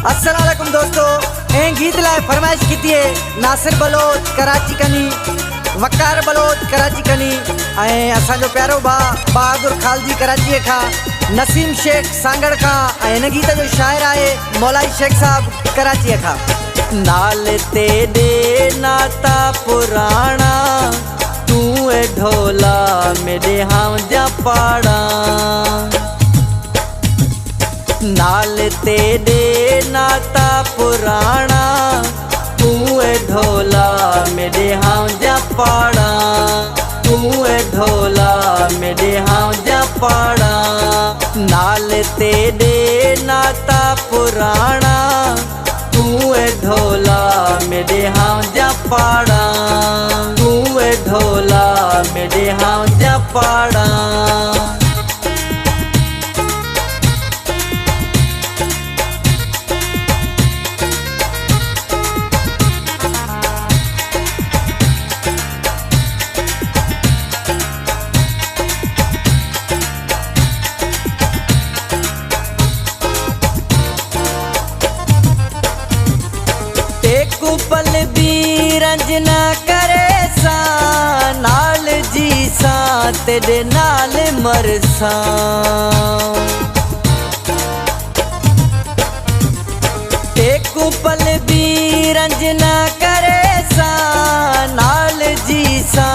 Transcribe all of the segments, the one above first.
अस्सलाम वालेकुम दोस्तों, ए गीत लाए फरमाइश की है नासिर बलोच कराची कनी, वकार बलोच कराची कनी, असा जो प्यारो भा बहादुर खालजी कराची का, नसीम शेख सांगड़ का, इन गीत जो शायर आए मौलाई शेख साहब कराची का। नाल तेरे नाता पुराना तू ढोला मेरे हम जा पाड़ा, नाल तेरे नाता पुराना तू ढोला मेरे हम जा पाड़ा, तू ढोला मेरे हम जा पाड़ा। नाल तेरे नाता पुराना तू ढोला मेरे हम जा पाड़ा, तू ढोला मेरे हम जा पाड़ा। पल भी रंजना करे सा नाल जी सा तेरे नाल मरसा, टेकू पल भी रंजना करे सा नाल जी सा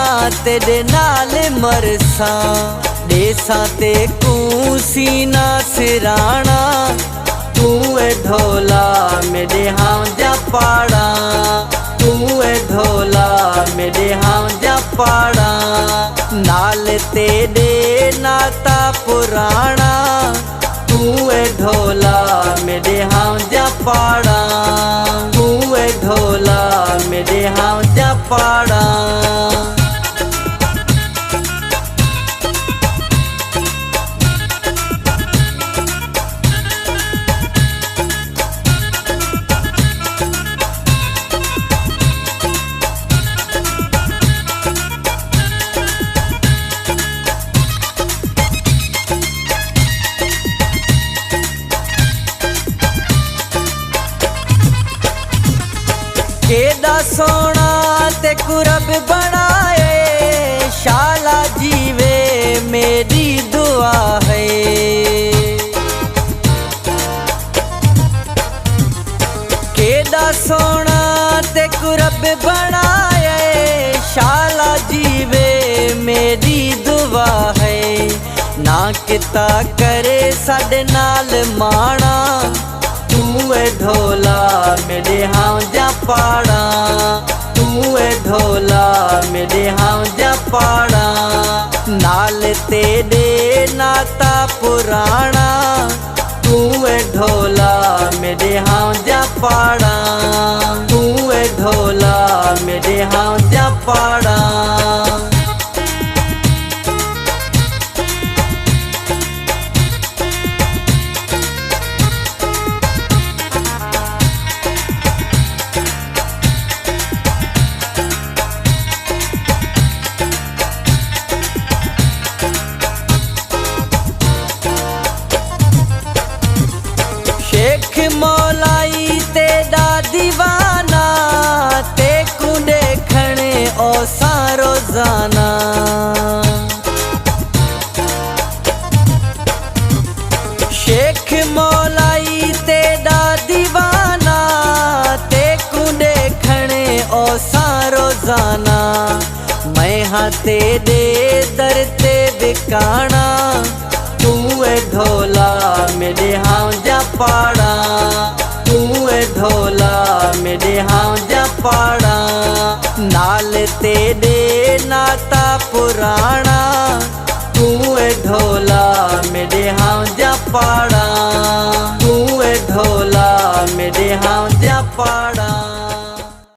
तेरे नाल मरसा। देसा ते कू सीना सिराना तू ढोला मेरे हम जा पाड़ा, तू ढोला मेरे हम जा पाड़ा। नाल तेरे नाता पुराना तू ढोला मेरे हम जा पाड़ा, तू ढोला मेरे हम जा पाड़ा। केदा सोना ते कुरब बनाए शाला जीवे मेरी दुआ है, केदा सोना ते कुरब बनाए शाला जीवे मेरी दुआ है। ना किता करे साडे नाल माना तू ढोला मेरे हम जा पाड़ा, तू ढोला मेरे हम जा पाड़ा। नाल तेरे नाता पुराना तू ढोला मेरे हम जा पाड़ा, तू ढोला मेरे हम जा पाड़ा। शेख मौलाई तेरा दीवाना तेकू देखने ओ रोजाना, शेख मौलाई तेरा दीवाना तेकू देखने ओ रोजाना। मैं हाँ तेरे दर ते बिकाना तू ढोला मेरे हम जा पाड़ा, तू ढोला मेरे हम जा पाड़ा। नाल तेरे नाता पुराना तू ढोला मेरे हम जा पाड़ा, तू ढोला मेरे हम जा पाड़ा।